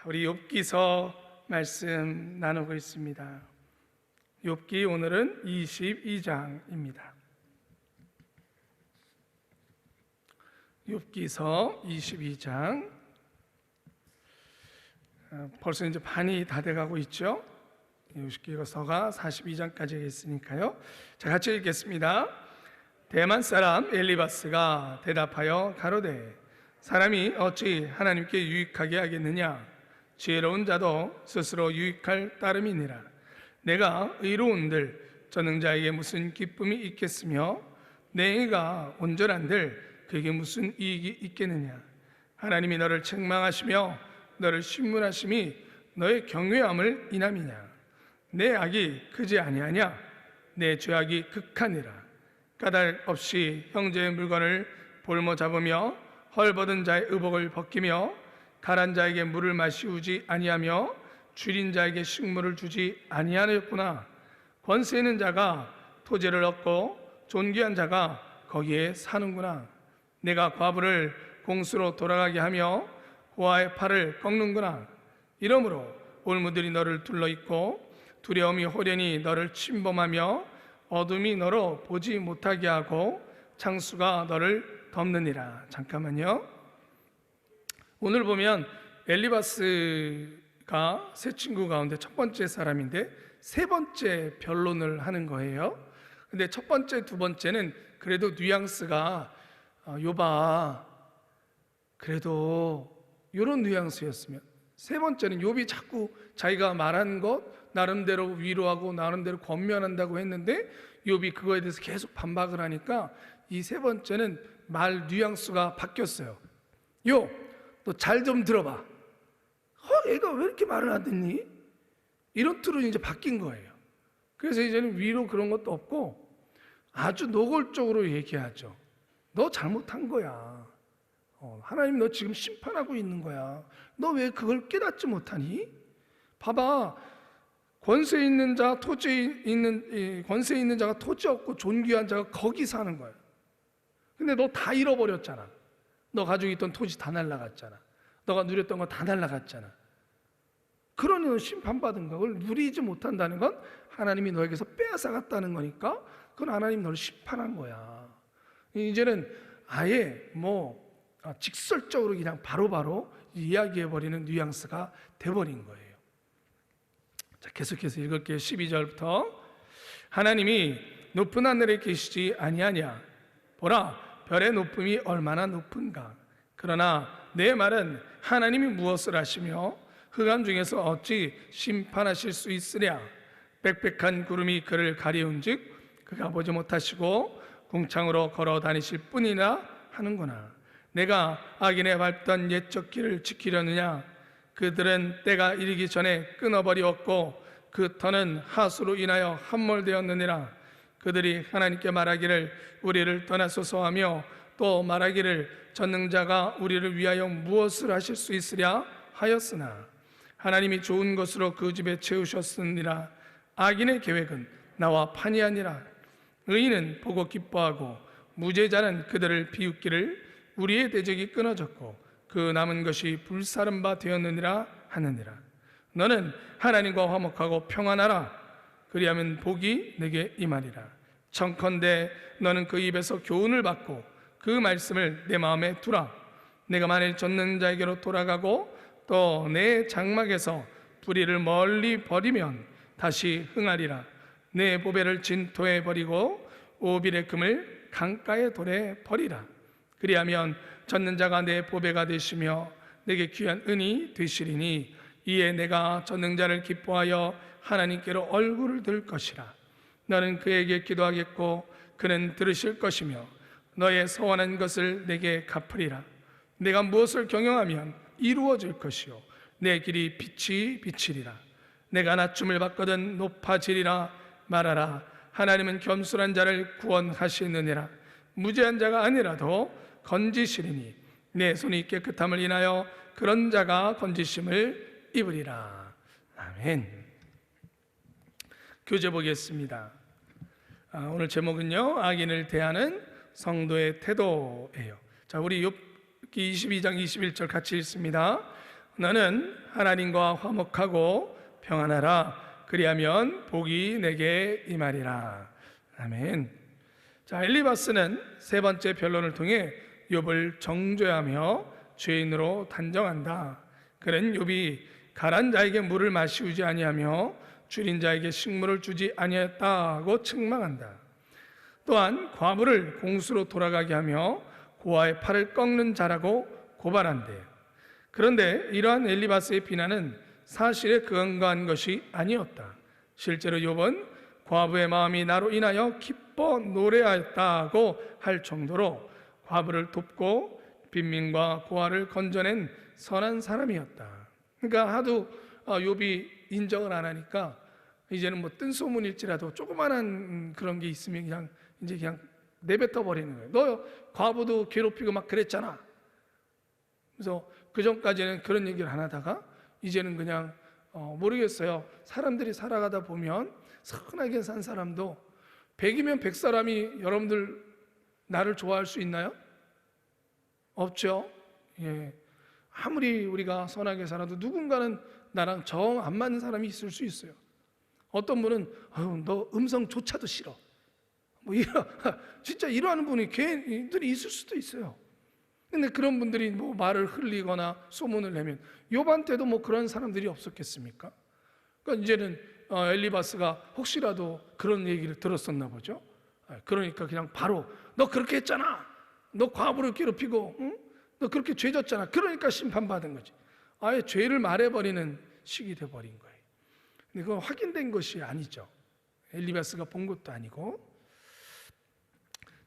우리 욥기서 말씀 나누고 있습니다. 욥기 오늘은 22장입니다. 욥기서 22장. 벌써 이제 반이 다 돼가고 있죠. 욥기서가 42장까지 있으니까요. 자, 같이 읽겠습니다. 대만 사람 엘리바스가 대답하여 가로되, 사람이 어찌 하나님께 유익하게 하겠느냐? 지혜로운 자도 스스로 유익할 따름이니라. 내가 의로운들 전능자에게 무슨 기쁨이 있겠으며 내 의가 온전한들 그에게 무슨 이익이 있겠느냐? 하나님이 너를 책망하시며 너를 신문하심이 너의 경외함을 인함이냐? 내 악이 크지 아니하냐? 내 죄악이 극하니라. 까닭 없이 형제의 물건을 볼모 잡으며 헐벗은 자의 의복을 벗기며 가란 자에게 물을 마시우지 아니하며 줄인 자에게 식물을 주지 아니하였구나. 권세 있는 자가 토지를 얻고 존귀한 자가 거기에 사는구나. 내가 과부를 공수로 돌아가게 하며 고아의 팔을 꺾는구나. 이러므로 올무들이 너를 둘러있고 두려움이 호련히 너를 침범하며 어둠이 너로 보지 못하게 하고 창수가 너를 덮느니라. 잠깐만요. 오늘 보면 엘리바스가 세 친구 가운데 첫 번째 사람인데 세 번째 변론을 하는 거예요. 근데 첫 번째, 두 번째는 그래도 뉘앙스가 욥아, 그래도 이런 뉘앙스였으면, 세 번째는 욥이 자꾸 자기가 말한 것 나름대로 위로하고 나름대로 권면한다고 했는데 욥이 그거에 대해서 계속 반박을 하니까 이 세 번째는 말 뉘앙스가 바뀌었어요. 욥, 너 잘 좀 들어봐. 얘가 왜 이렇게 말을 안 듣니? 이런 틀로 이제 바뀐 거예요. 그래서 이제는 위로 그런 것도 없고 아주 노골적으로 얘기하죠. 너 잘못한 거야. 하나님 너 지금 심판하고 있는 거야. 너 왜 그걸 깨닫지 못하니? 봐봐. 권세 있는 자, 권세 있는 자가 토지 없고 존귀한 자가 거기 사는 거야. 근데 너 다 잃어버렸잖아. 너 가지고 있던 토지 다 날라갔잖아. 너가 누렸던 거 다 날라갔잖아. 그러니 너 심판받은 걸 누리지 못한다는 건 하나님이 너에게서 빼앗아갔다는 거니까 그건 하나님 너를 심판한 거야. 이제는 아예 직설적으로 그냥 바로바로 이야기해버리는 뉘앙스가 돼버린 거예요. 자, 계속해서 읽을게요. 12절부터. 하나님이 높은 하늘에 계시지 아니하냐? 보라, 별의 높음이 얼마나 높은가. 그러나 내 말은 하나님이 무엇을 하시며 흑암 중에서 어찌 심판하실 수 있으랴? 빽빽한 구름이 그를 가리운즉 그가 보지 못하시고 궁창으로 걸어 다니실 뿐이나 하는구나. 내가 악인의 밟던 옛적 길을 지키려느냐? 그들은 때가 이르기 전에 끊어버리었고 그 터는 하수로 인하여 함몰되었느니라. 그들이 하나님께 말하기를 우리를 떠나소서 하며 또 말하기를 전능자가 우리를 위하여 무엇을 하실 수 있으랴 하였으나 하나님이 좋은 것으로 그 집에 채우셨으니라. 악인의 계획은 나와 판이하니라. 의인은 보고 기뻐하고 무죄자는 그들을 비웃기를 우리의 대적이 끊어졌고 그 남은 것이 불사른 바 되었느니라 하느니라. 너는 하나님과 화목하고 평안하라. 그리하면 복이 내게 임하리라. 청컨대 너는 그 입에서 교훈을 받고 그 말씀을 내 마음에 두라. 내가 만일 전능자에게로 돌아가고 또 내 장막에서 불의를 멀리 버리면 다시 흥하리라. 내 보배를 진토에 버리고 오빌의 금을 강가의 돌에 버리라. 그리하면 전능자가 내 보배가 되시며 내게 귀한 은이 되시리니 이에 내가 전능자를 기뻐하여 하나님께로 얼굴을 들 것이라. 너는 그에게 기도하겠고 그는 들으실 것이며 너의 서원한 것을 내게 갚으리라. 내가 무엇을 경영하면 이루어질 것이요 내 길이 빛이 비치리라. 내가 낮춤을 받거든 높아지리라. 말하라. 하나님은 겸손한 자를 구원하시느니라. 무죄한 자가 아니라도 건지시리니 내 손이 깨끗함을 인하여 그런 자가 건지심을 입으리라. 아멘. 교재 보겠습니다. 오늘 제목은요, 악인을 대하는 성도의 태도예요. 자, 우리 욥기 22장 21절 같이 읽습니다. 너는 하나님과 화목하고 평안하라. 그리하면 복이 내게 임하리라. 아멘. 자, 엘리바스는 세 번째 변론을 통해 욥을 정죄하며 죄인으로 단정한다. 그는 욥이 가난 자에게 물을 마시우지 아니하며 줄인 자에게 식물을 주지 아니했다고 책망한다. 또한 과부를 공수로 돌아가게 하며 고아의 팔을 꺾는 자라고 고발한대. 그런데 이러한 엘리바스의 비난은 사실에 근거한 것이 아니었다. 실제로 욥은 과부의 마음이 나로 인하여 기뻐 노래하였다고 할 정도로 과부를 돕고 빈민과 고아를 건져낸 선한 사람이었다. 그러니까 하도 욥이 인정을 안 하니까 이제는 뭐 뜬 소문일지라도 조그만한 그런 게 있으면 그냥 내뱉어 버리는 거예요. 너 과부도 괴롭히고 막 그랬잖아. 그래서 그 전까지는 그런 얘기를 안 하다가 이제는 그냥 모르겠어요. 사람들이 살아가다 보면 선하게 산 사람도 100이면 100사람이 여러분들 나를 좋아할 수 있나요? 없죠. 예. 아무리 우리가 선하게 살아도 누군가는 나랑 정 안 맞는 사람이 있을 수 있어요. 어떤 분은 너 음성조차도 싫어. 뭐 진짜 이러는 분이 개인들이 있을 수도 있어요. 근데 그런 분들이 뭐 말을 흘리거나 소문을 내면 욥한테도 뭐 그런 사람들이 없었겠습니까? 그러니까 이제는 엘리바스가 혹시라도 그런 얘기를 들었었나 보죠. 그러니까 그냥 바로 너 그렇게 했잖아. 너 과부를 괴롭히고 응? 너 그렇게 죄졌잖아. 그러니까 심판받은 거지. 아예 죄를 말해버리는 식이 돼버린 거예요. 근데 그건 확인된 것이 아니죠. 엘리바스가 본 것도 아니고.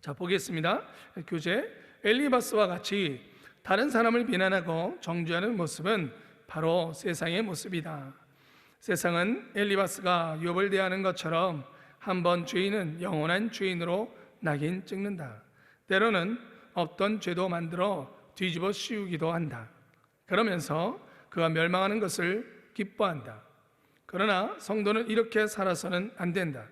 자, 보겠습니다. 교재. 엘리바스와 같이 다른 사람을 비난하고 정죄하는 모습은 바로 세상의 모습이다. 세상은 엘리바스가 욥을 대하는 것처럼 한번 죄인은 영원한 죄인으로 낙인 찍는다. 때로는 없던 죄도 만들어 뒤집어 씌우기도 한다. 그러면서 그가 멸망하는 것을 기뻐한다. 그러나 성도는 이렇게 살아서는 안 된다.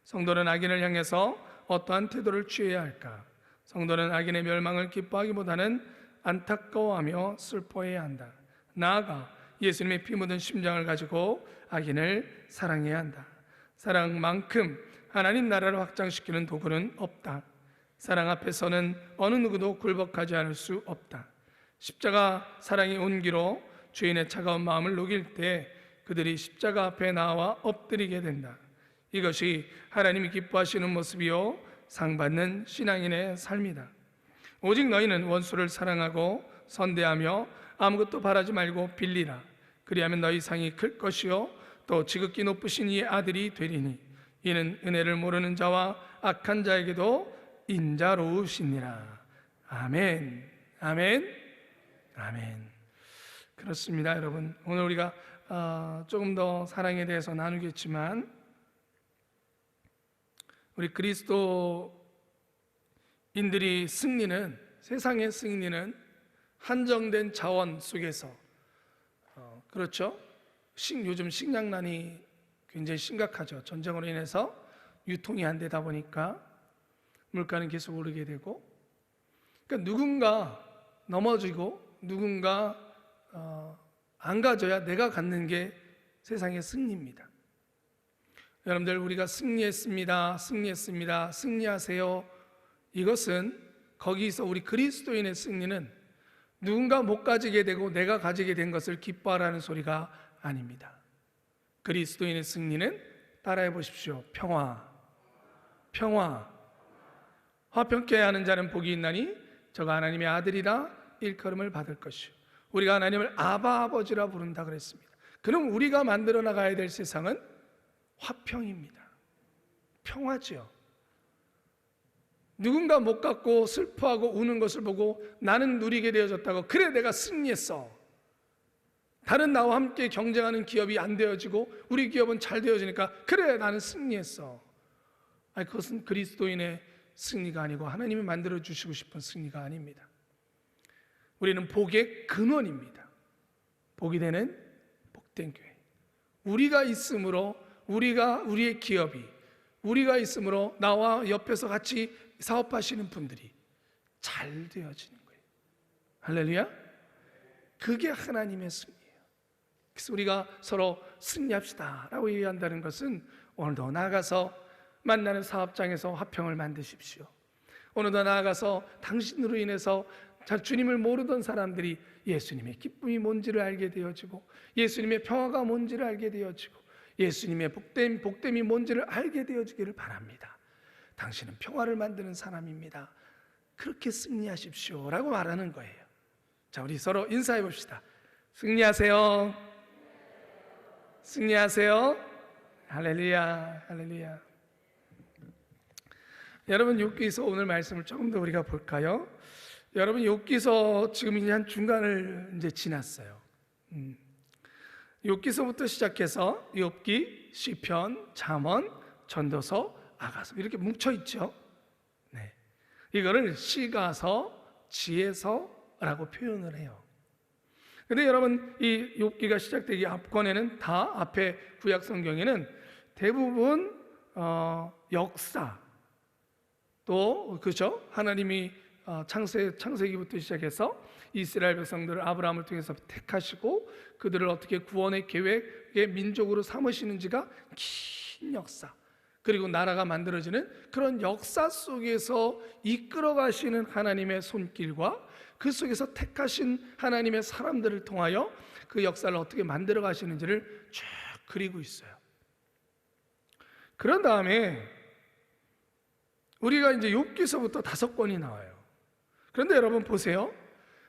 성도는 악인을 향해서 어떠한 태도를 취해야 할까? 성도는 악인의 멸망을 기뻐하기보다는 안타까워하며 슬퍼해야 한다. 나아가 예수님의 피 묻은 심장을 가지고 악인을 사랑해야 한다. 사랑만큼 하나님 나라를 확장시키는 도구는 없다. 사랑 앞에서는 어느 누구도 굴복하지 않을 수 없다. 십자가 사랑의 온기로 죄인의 차가운 마음을 녹일 때 그들이 십자가 앞에 나와 엎드리게 된다. 이것이 하나님이 기뻐하시는 모습이요 상받는 신앙인의 삶이다. 오직 너희는 원수를 사랑하고 선대하며 아무것도 바라지 말고 빌리라. 그리하면 너희 상이 클 것이요 또 지극히 높으신 이의 아들이 되리니 이는 은혜를 모르는 자와 악한 자에게도 인자로우시니라. 아멘. 아멘. 아멘. 그렇습니다, 여러분. 오늘 우리가 조금 더 사랑에 대해서 나누겠지만 우리 그리스도인들이 승리는, 세상의 승리는 한정된 자원 속에서 그렇죠? 요즘 식량난이 굉장히 심각하죠. 전쟁으로 인해서 유통이 안 되다 보니까 물가는 계속 오르게 되고, 그러니까 누군가 넘어지고 누군가 안 가져야 내가 갖는 게 세상의 승리입니다. 여러분들, 우리가 승리했습니다, 승리했습니다, 승리하세요. 이것은 거기서 우리 그리스도인의 승리는 누군가 못 가지게 되고 내가 가지게 된 것을 기뻐하라는 소리가 아닙니다. 그리스도인의 승리는 따라해 보십시오. 평화. 평화. 화평케 하는 자는 복이 있나니 저가 하나님의 아들이라 일컬음을 받을 것이요. 우리가 하나님을 아바 아버지라 부른다 그랬습니다. 그럼 우리가 만들어 나가야 될 세상은 화평입니다. 평화지요. 누군가 못 갖고 슬퍼하고 우는 것을 보고 나는 누리게 되어졌다고, 그래 내가 승리했어. 다른 나와 함께 경쟁하는 기업이 안 되어지고 우리 기업은 잘 되어지니까 그래 나는 승리했어. 아니, 그것은 그리스도인의 승리가 아니고 하나님이 만들어 주시고 싶은 승리가 아닙니다. 우리는 복의 근원입니다. 복이 되는 복된 교회. 우리가 있으므로, 우리의 기업이, 우리가 있으므로 나와 옆에서 같이 사업하시는 분들이 잘 되어지는 거예요. 할렐루야. 그게 하나님의 승리예요. 그래서 우리가 서로 승리합시다라고 얘기한다는 것은 오늘도 나아가서 만나는 사업장에서 화평을 만드십시오. 오늘도 나아가서 당신으로 인해서 주님을 모르던 사람들이 예수님의 기쁨이 뭔지를 알게 되어지고, 예수님의 평화가 뭔지를 알게 되어지고, 예수님의 복됨이 뭔지를 알게 되어지기를 바랍니다. 당신은 평화를 만드는 사람입니다. 그렇게 승리하십시오 라고 말하는 거예요. 자, 우리 서로 인사해 봅시다. 승리하세요. 승리하세요. 할렐루야, 할렐루야. 여러분, 욥기서 오늘 말씀을 조금 더 우리가 볼까요? 여러분, 욥기서 지금 이제 한 중간을 이제 지났어요. 욥기서부터 시작해서 욥기, 시편, 잠언, 전도서, 아가서 이렇게 뭉쳐 있죠. 네, 이거를 시가서, 지혜서라고 표현을 해요. 근데 여러분, 이 욥기가 시작되기 앞권에는 다 앞에 구약 성경에는 대부분 역사, 또 그렇죠? 하나님이 창세기부터 시작해서 이스라엘 백성들을 아브라함을 통해서 택하시고 그들을 어떻게 구원의 계획의 민족으로 삼으시는지가 긴 역사, 그리고 나라가 만들어지는 그런 역사 속에서 이끌어 가시는 하나님의 손길과 그 속에서 택하신 하나님의 사람들을 통하여 그 역사를 어떻게 만들어 가시는지를 쭉 그리고 있어요. 그런 다음에 우리가 이제 욥기서부터 5권이 나와요. 그런데 여러분 보세요.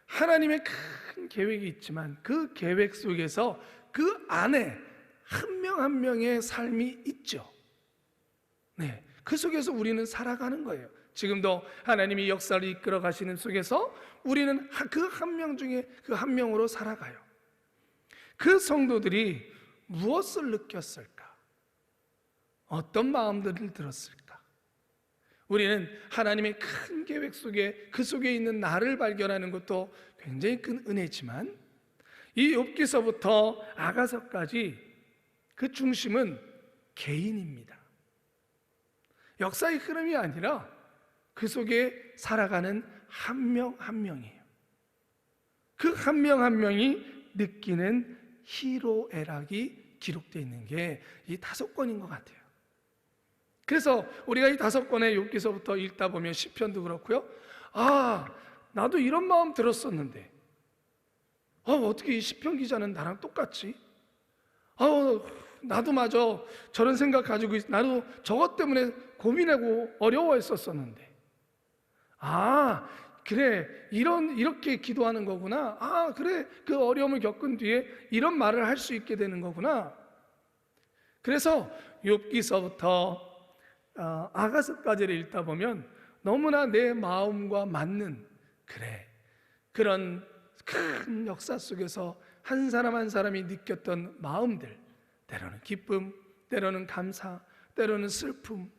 하나님의 큰 계획이 있지만 그 계획 속에서 그 안에 한 명 한 명의 삶이 있죠. 네, 그 속에서 우리는 살아가는 거예요. 지금도 하나님이 역사를 이끌어 가시는 속에서 우리는 그 한 명 중에 그 한 명으로 살아가요. 그 성도들이 무엇을 느꼈을까? 어떤 마음들을 들었을까? 우리는 하나님의 큰 계획 속에 그 속에 있는 나를 발견하는 것도 굉장히 큰 은혜지만 이 욥기서부터 아가서까지 그 중심은 개인입니다. 역사의 흐름이 아니라 그 속에 살아가는 한 명 한 명이에요. 그 한 명 한 명이 느끼는 희로애락이 기록되어 있는 게 이 5권인 것 같아요. 그래서 우리가 이 5권의 욥기서부터 읽다 보면 시편도 그렇고요. 나도 이런 마음 들었었는데 어떻게 이 시편 기자는 나랑 똑같지? 나도 마저 저런 생각 가지고 나도 저것 때문에 고민하고 어려워했었었는데 그래 이렇게 기도하는 거구나. 그래 그 어려움을 겪은 뒤에 이런 말을 할 수 있게 되는 거구나. 그래서 욥기서부터 아가서까지를 읽다 보면 너무나 내 마음과 맞는 그런 큰 역사 속에서 한 사람 한 사람이 느꼈던 마음들, 때로는 기쁨, 때로는 감사, 때로는 슬픔,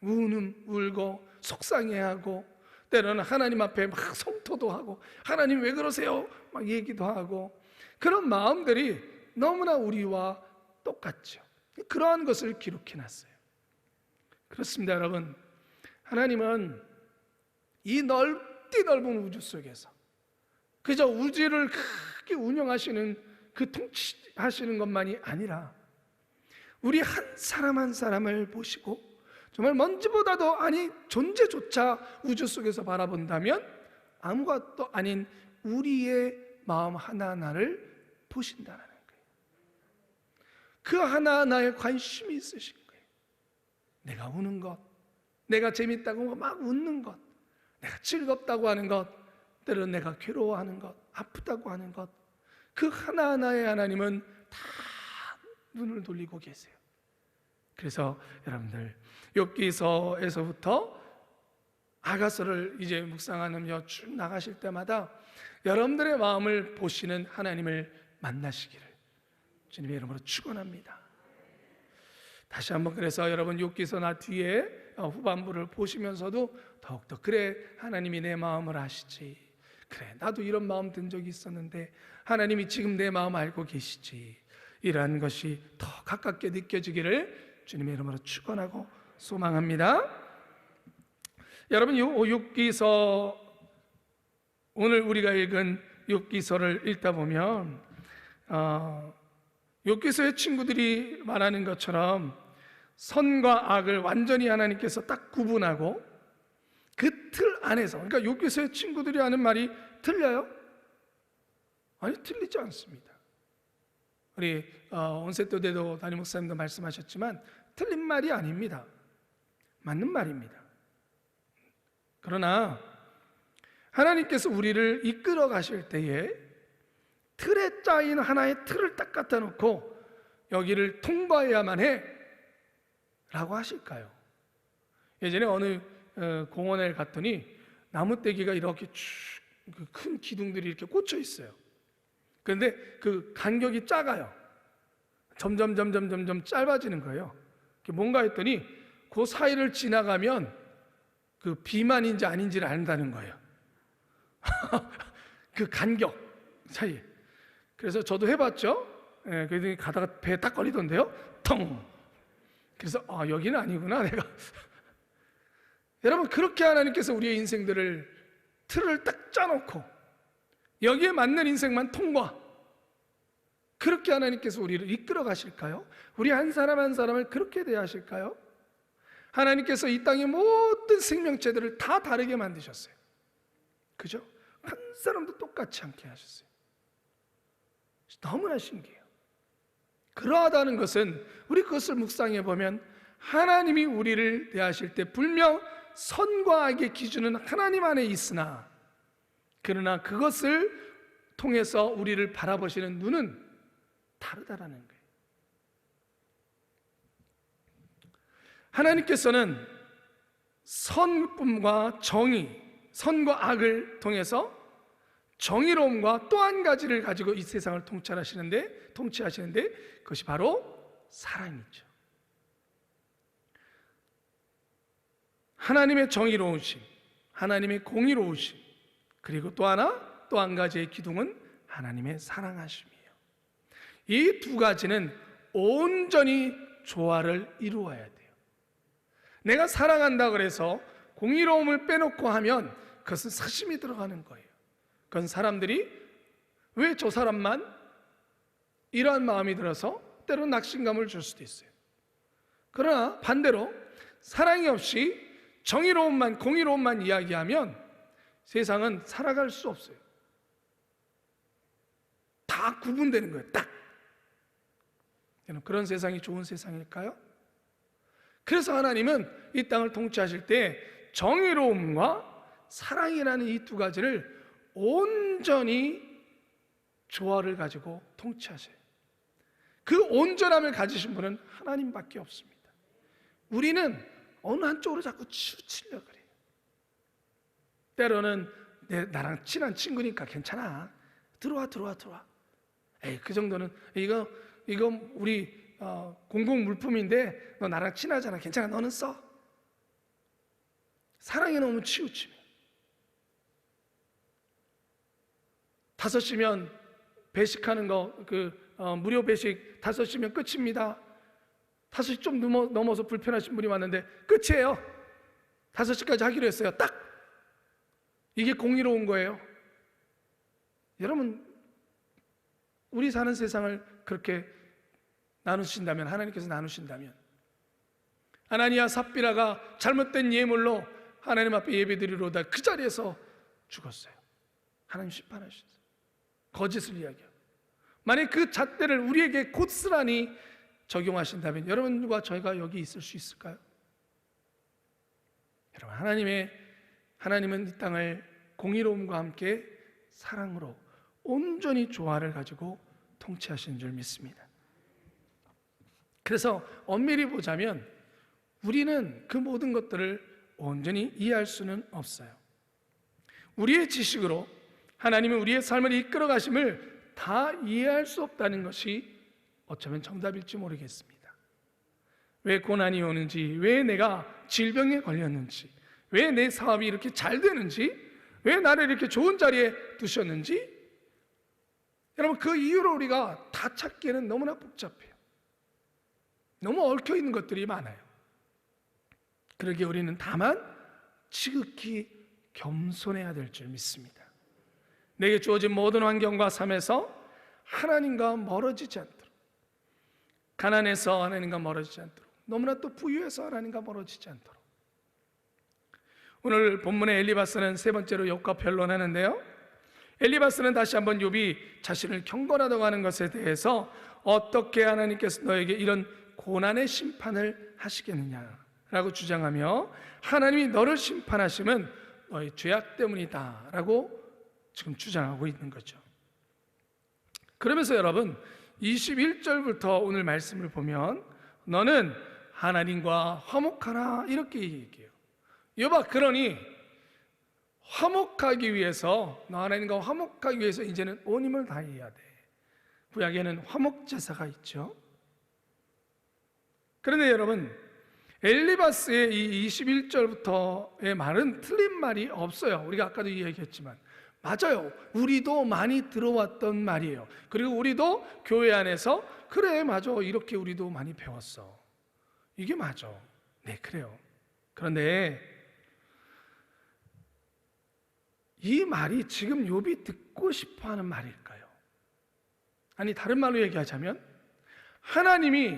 울고 속상해하고, 때로는 하나님 앞에 막 성토도 하고 하나님 왜 그러세요? 막 얘기도 하고, 그런 마음들이 너무나 우리와 똑같죠. 그러한 것을 기록해놨어요. 그렇습니다, 여러분. 하나님은 이 넓은 우주 속에서 그저 우주를 크게 운영하시는 그 통치하시는 것만이 아니라 우리 한 사람 한 사람을 보시고 정말 먼지보다도 존재조차 우주 속에서 바라본다면 아무것도 아닌 우리의 마음 하나하나를 보신다는 거예요. 그 하나하나에 관심이 있으신 거예요. 내가 우는 것, 내가 재밌다고 막 웃는 것, 내가 즐겁다고 하는 것, 때로는 내가 괴로워하는 것, 아프다고 하는 것, 그 하나하나의 하나님은 다 눈을 돌리고 계세요. 그래서 여러분들 욥기서에서부터 아가서를 이제 묵상하며 쭉 나가실 때마다 여러분들의 마음을 보시는 하나님을 만나시기를 주님의 이름으로 축원합니다. 다시 한번 그래서 여러분 욥기서나 뒤에 후반부를 보시면서도 더욱더 하나님이 내 마음을 아시지, 나도 이런 마음 든 적이 있었는데 하나님이 지금 내 마음 알고 계시지, 이러한 것이 더 가깝게 느껴지기를 주님의 이름으로 축원하고 소망합니다. 여러분 욥기서, 오늘 우리가 읽은 욥기서를 읽다 보면 욥기서의 친구들이 말하는 것처럼 선과 악을 완전히 하나님께서 딱 구분하고 그 틀 안에서, 그러니까 욥기서의 친구들이 하는 말이 틀려요? 아니, 틀리지 않습니다. 우리 온세토대도 담임 목사님도 말씀하셨지만 틀린 말이 아닙니다. 맞는 말입니다. 그러나 하나님께서 우리를 이끌어 가실 때에 틀에 짜인 하나의 틀을 딱 갖다 놓고 여기를 통과해야만 해 라고 하실까요? 예전에 어느 공원에 갔더니 나무떼기가 이렇게 쭉 큰 기둥들이 이렇게 꽂혀 있어요. 그런데 그 간격이 작아요. 점점 짧아지는 거예요. 뭔가 했더니 그 사이를 지나가면 그 비만인지 아닌지를 안다는 거예요. 그 간격 사이에. 그래서 저도 해봤죠. 그랬더니 가다가 배에 딱 걸리던데요. 텅. 그래서 여기는 아니구나 내가. 여러분, 그렇게 하나님께서 우리의 인생들을 틀을 딱 짜놓고 여기에 맞는 인생만 통과, 그렇게 하나님께서 우리를 이끌어 가실까요? 우리 한 사람 한 사람을 그렇게 대하실까요? 하나님께서 이 땅의 모든 생명체들을 다 다르게 만드셨어요. 그죠? 한 사람도 똑같지 않게 하셨어요. 너무나 신기해요. 그러하다는 것은 우리 그것을 묵상해 보면 하나님이 우리를 대하실 때 분명 선과 악의 기준은 하나님 안에 있으나, 그러나 그것을 통해서 우리를 바라보시는 눈은 다르다라는 거예요. 하나님께서는 선과 정의, 선과 악을 통해서 정의로움과 또 한 가지를 가지고 이 세상을 통치하시는데 그것이 바로 사랑이죠. 하나님의 정의로우심, 하나님의 공의로우심, 그리고 또 한 가지의 기둥은 하나님의 사랑하심이에요. 이 두 가지는 온전히 조화를 이루어야 돼요. 내가 사랑한다 그래서 공의로움을 빼놓고 하면 그것은 사심이 들어가는 거예요. 그건 사람들이 왜 저 사람만 이러한 마음이 들어서 때로는 낙심감을 줄 수도 있어요. 그러나 반대로 사랑이 없이 정의로움만, 공의로움만 이야기하면 세상은 살아갈 수 없어요. 다 구분되는 거예요. 딱. 그런 세상이 좋은 세상일까요? 그래서 하나님은 이 땅을 통치하실 때 정의로움과 사랑이라는 이 두 가지를 온전히 조화를 가지고 통치하세요. 그 온전함을 가지신 분은 하나님밖에 없습니다. 우리는 어느 한쪽으로 자꾸 치우치려고 그래요. 때로는 나랑 친한 친구니까 괜찮아, 들어와. 에이, 그 정도는 이거 우리 공공 물품인데 너 나랑 친하잖아, 괜찮아, 너는 써. 사랑에 너무 치우치면 5시면 배식하는 거, 무료 배식 5시면 끝입니다. 5시 좀 넘어서 불편하신 분이 왔는데 끝이에요. 5시까지 하기로 했어요. 딱. 이게 공의로운 거예요. 여러분, 우리 사는 세상을 그렇게 나누신다면, 하나님께서 나누신다면, 아나니아 삽비라가 잘못된 예물로 하나님 앞에 예배드리러다 그 자리에서 죽었어요. 하나님 심판하셨어요. 거짓을 이야기하고. 만약 그 잣대를 우리에게 고스란히 적용하신다면 여러분과 저희가 여기 있을 수 있을까요? 여러분, 하나님은 이 땅을 공의로움과 함께 사랑으로 온전히 조화를 가지고 통치하시는 줄 믿습니다. 그래서 엄밀히 보자면 우리는 그 모든 것들을 온전히 이해할 수는 없어요. 우리의 지식으로 하나님은 우리의 삶을 이끌어 가심을 다 이해할 수 없다는 것이 어쩌면 정답일지 모르겠습니다. 왜 고난이 오는지, 왜 내가 질병에 걸렸는지, 왜 내 사업이 이렇게 잘 되는지, 왜 나를 이렇게 좋은 자리에 두셨는지, 여러분, 그 이유를 우리가 다 찾기에는 너무나 복잡해요. 너무 얽혀 있는 것들이 많아요. 그러기에 우리는 다만 지극히 겸손해야 될 줄 믿습니다. 내게 주어진 모든 환경과 삶에서 하나님과 멀어지지 않도록, 가난해서 하나님과 멀어지지 않도록, 너무나 또 부유해서 하나님과 멀어지지 않도록. 오늘 본문의 엘리바스는 세 번째로 욥과 변론하는데요, 엘리바스는 다시 한번 욥이 자신을 경건하다고 하는 것에 대해서 어떻게 하나님께서 너에게 이런 고난의 심판을 하시겠느냐라고 주장하며, 하나님이 너를 심판하심은 너의 죄악 때문이다 라고 지금 주장하고 있는 거죠. 그러면서 여러분 21절부터 오늘 말씀을 보면 너는 하나님과 화목하라 이렇게 얘기해요. 욥아, 그러니 화목하기 위해서, 너 하나님과 화목하기 위해서 이제는 온 힘을 다해야 돼. 구약에는 화목제사가 있죠. 그런데 여러분, 엘리바스의 이 21절부터의 말은 틀린 말이 없어요. 우리가 아까도 이야기했지만 맞아요. 우리도 많이 들어왔던 말이에요. 그리고 우리도 교회 안에서 그래 맞아, 이렇게 우리도 많이 배웠어, 이게 맞아. 네, 그래요. 그런데 이 말이 지금 욥이 듣고 싶어하는 말일까요? 아니, 다른 말로 얘기하자면 하나님이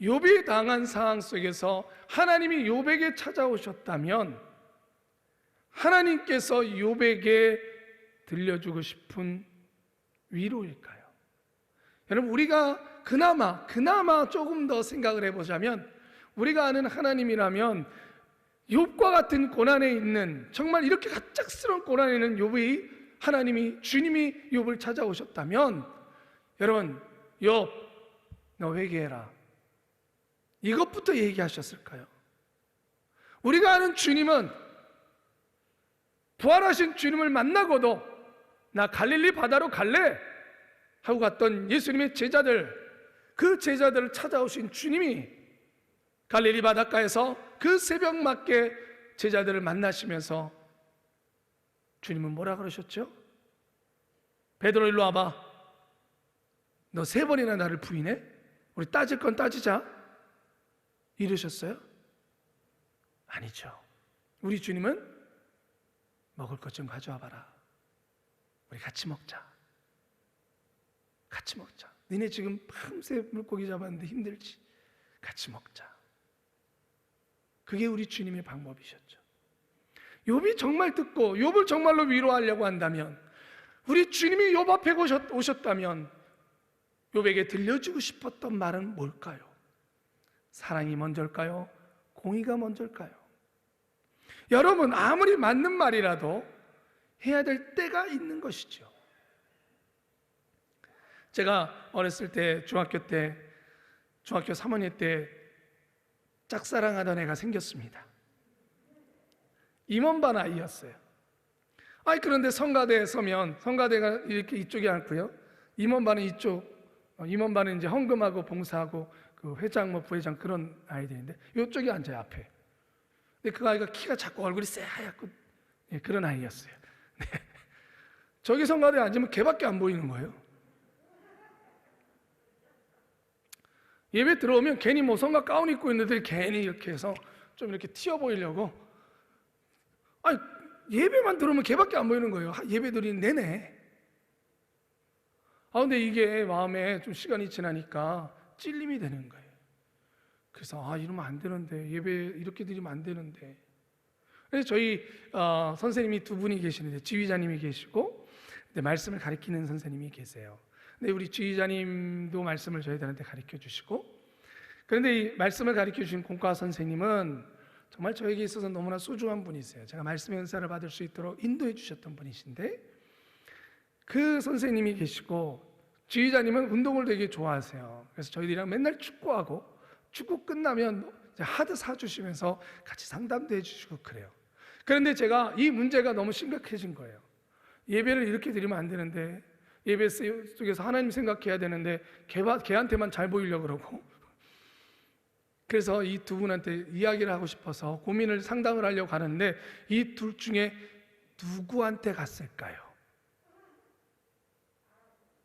욥이 당한 상황 속에서 하나님이 욥에게 찾아오셨다면 하나님께서 욥에게 들려주고 싶은 위로일까요? 여러분, 우리가 그나마 조금 더 생각을 해보자면, 우리가 아는 하나님이라면 욥과 같은 고난에 있는, 정말 이렇게 갑작스러운 고난에 있는 욥이, 하나님이, 주님이 욥을 찾아오셨다면, 여러분, 욥 너 회개해라, 이것부터 얘기하셨을까요? 우리가 아는 주님은 부활하신 주님을 만나고도 나 갈릴리 바다로 갈래 하고 갔던 예수님의 제자들, 그 제자들을 찾아오신 주님이 갈릴리 바닷가에서 그 새벽맞게 제자들을 만나시면서 주님은 뭐라 그러셨죠? 베드로, 일로 와봐. 너 3번이나 나를 부인해? 우리 따질 건 따지자, 이러셨어요? 아니죠. 우리 주님은 먹을 것 좀 가져와 봐라, 우리 같이 먹자. 같이 먹자. 너네 지금 밤새 물고기 잡았는데 힘들지? 같이 먹자. 그게 우리 주님의 방법이셨죠. 욥이 정말 듣고 욥을 정말로 위로하려고 한다면, 우리 주님이 욥 앞에 오셨다면 욥에게 들려주고 싶었던 말은 뭘까요? 사랑이 먼저일까요? 공의가 먼저일까요? 여러분, 아무리 맞는 말이라도 해야 될 때가 있는 것이죠. 제가 어렸을 때, 중학교 3학년 때 짝사랑하던 애가 생겼습니다. 임원반 아이였어요. 그런데 성가대에 서면, 성가대가 이렇게 이쪽이 않고요, 임원반은 이쪽, 임원반은 이제 헌금하고 봉사하고 그 회장, 부회장 그런 아이들인데 이쪽이 앉아요, 앞에. 근데 그 아이가 키가 작고 얼굴이 새하얗고, 그런 아이였어요. 네. 저기 성가대에 앉으면 걔밖에 안 보이는 거예요. 예배 들어오면 괜히 뭐 성가 가운 입고 있는데 괜히 이렇게 해서 좀 이렇게 튀어 보이려고, 예배만 들어오면 걔밖에 안 보이는 거예요, 예배 드리는 내내. 근데 이게 마음에 좀 시간이 지나니까 찔림이 되는 거예요. 그래서 이러면 안 되는데, 예배 이렇게 드리면 안 되는데. 그래서 저희 선생님이 2분이 계시는데, 지휘자님이 계시고 말씀을 가르치는 선생님이 계세요. 근데 우리 지휘자님도 말씀을 저희들한테 가르쳐 주시고, 그런데 이 말씀을 가르쳐 주신 공과 선생님은 정말 저에게 있어서 너무나 소중한 분이세요. 제가 말씀의 은사를 받을 수 있도록 인도해 주셨던 분이신데, 그 선생님이 계시고 지휘자님은 운동을 되게 좋아하세요. 그래서 저희들이랑 맨날 축구하고, 축구 끝나면 하드 사주시면서 같이 상담도 해주시고 그래요. 그런데 제가 이 문제가 너무 심각해진 거예요. 예배를 이렇게 드리면 안 되는데, 예배 속에서 하나님 생각해야 되는데 걔한테만 잘 보이려고 그러고, 그래서 이 2분한테 이야기를 하고 싶어서 고민을 상담을 하려고 하는데, 이 둘 중에 누구한테 갔을까요?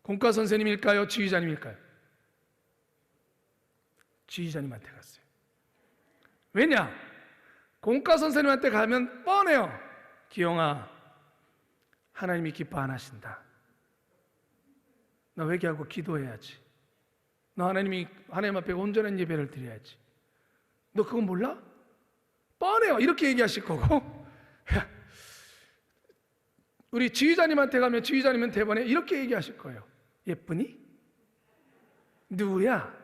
공과 선생님일까요? 지휘자님일까요? 지휘자님한테 갔어요. 왜냐? 공과 선생님한테 가면 뻔해요. 기영아, 하나님이 기뻐 안 하신다. 너 회개하고 기도해야지. 너 하나님 앞에 온전한 예배를 드려야지. 너 그거 몰라? 뻔해요. 이렇게 얘기하실 거고 우리 지휘자님한테 가면 지휘자님은 대번에 이렇게 얘기하실 거예요. 예쁘니? 누구야?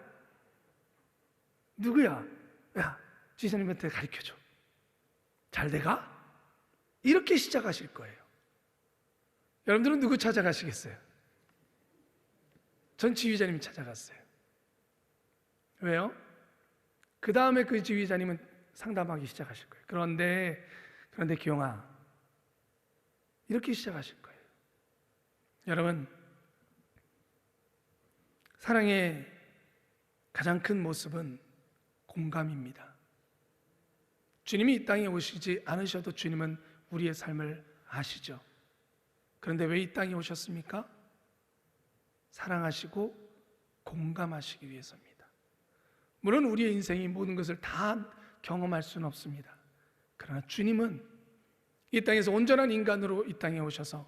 야, 지휘자님한테 가르쳐줘. 잘 돼가? 이렇게 시작하실 거예요. 여러분들은 누구 찾아가시겠어요? 전 지휘자님 찾아갔어요. 왜요? 그 다음에 그 지휘자님은 상담하기 시작하실 거예요. 그런데 기용아, 이렇게 시작하실 거예요. 여러분, 사랑의 가장 큰 모습은 공감입니다. 주님이 이 땅에 오시지 않으셔도 주님은 우리의 삶을 아시죠. 그런데 왜 이 땅에 오셨습니까? 사랑하시고 공감하시기 위해서입니다. 물론 우리의 인생이 모든 것을 다 경험할 수는 없습니다. 그러나 주님은 이 땅에서 온전한 인간으로 이 땅에 오셔서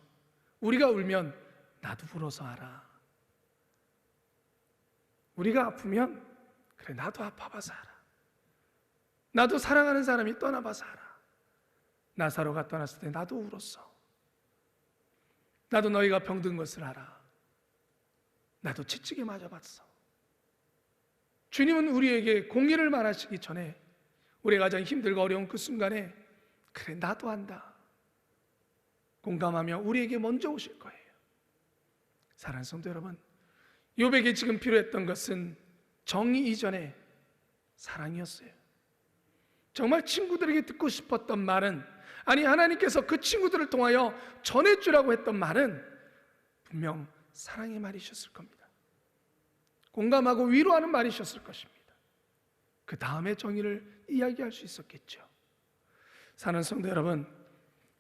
우리가 울면 나도 울어서 알아. 우리가 아프면 그래 나도 아파봐서 알아. 나도 사랑하는 사람이 떠나봐서 알아. 나사로가 떠났을 때 나도 울었어. 나도 너희가 병든 것을 알아. 나도 채찍에 맞아봤어. 주님은 우리에게 공의를 말하시기 전에 우리가 가장 힘들고 어려운 그 순간에 그래 나도 안다 공감하며 우리에게 먼저 오실 거예요. 사랑하는 성도 여러분, 욥에게 지금 필요했던 것은 정의 이전에 사랑이었어요. 정말 친구들에게 듣고 싶었던 말은, 아니 하나님께서 그 친구들을 통하여 전해주라고 했던 말은 분명 사랑의 말이셨을 겁니다. 공감하고 위로하는 말이셨을 것입니다. 그 다음에 정의를 이야기할 수 있었겠죠. 사랑하는 성도 여러분,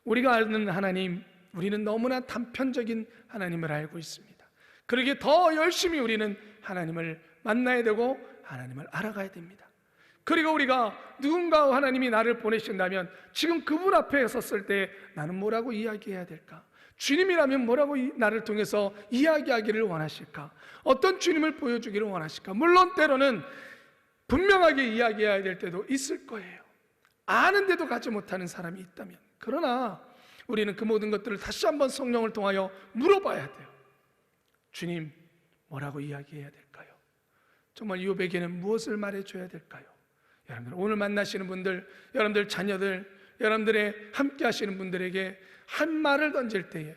우리가 아는 하나님, 우리는 너무나 단편적인 하나님을 알고 있습니다. 그러기에 더 열심히 우리는 하나님을 만나야 되고 하나님을 알아가야 됩니다. 그리고 우리가 누군가 하나님이 나를 보내신다면 지금 그분 앞에 섰을 때 나는 뭐라고 이야기해야 될까? 주님이라면 뭐라고 나를 통해서 이야기하기를 원하실까? 어떤 주님을 보여주기를 원하실까? 물론 때로는 분명하게 이야기해야 될 때도 있을 거예요. 아는데도 가지 못하는 사람이 있다면. 그러나 우리는 그 모든 것들을 다시 한번 성령을 통하여 물어봐야 돼요. 주님, 뭐라고 이야기해야 될까요? 정말 욥에게는 무엇을 말해줘야 될까요? 여러분들 오늘 만나시는 분들, 여러분들 자녀들, 여러분들의 함께 하시는 분들에게 한 말을 던질 때에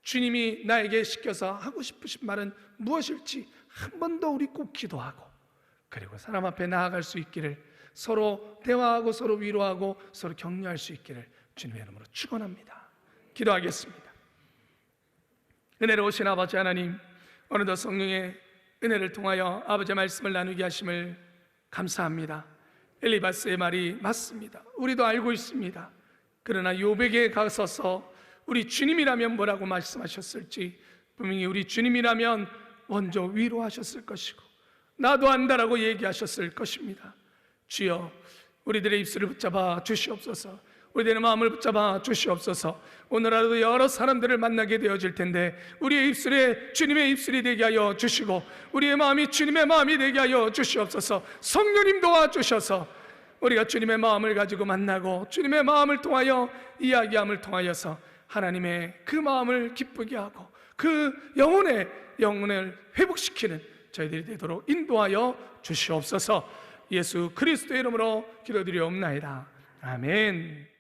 주님이 나에게 시켜서 하고 싶으신 말은 무엇일지 한 번 더 우리 꼭 기도하고, 그리고 사람 앞에 나아갈 수 있기를, 서로 대화하고 서로 위로하고 서로 격려할 수 있기를 주님의 이름으로 축원합니다. 기도하겠습니다. 은혜로우신 아버지 하나님, 오늘도 성령의 은혜를 통하여 아버지의 말씀을 나누게 하심을 감사합니다. 엘리바스의 말이 맞습니다. 우리도 알고 있습니다. 그러나 욥에게 가서서 우리 주님이라면 뭐라고 말씀하셨을지, 분명히 우리 주님이라면 먼저 위로하셨을 것이고 나도 안다라고 얘기하셨을 것입니다. 주여, 우리들의 입술을 붙잡아 주시옵소서. 우리들의 마음을 붙잡아 주시옵소서. 오늘 하루도 여러 사람들을 만나게 되어질 텐데 우리의 입술에 주님의 입술이 되게 하여 주시고 우리의 마음이 주님의 마음이 되게 하여 주시옵소서. 성령님 도와주셔서 우리가 주님의 마음을 가지고 만나고 주님의 마음을 통하여 이야기함을 통하여서 하나님의 그 마음을 기쁘게 하고 그 영혼을 회복시키는 저희들이 되도록 인도하여 주시옵소서. 예수 그리스도의 이름으로 기도드리옵나이다. 아멘.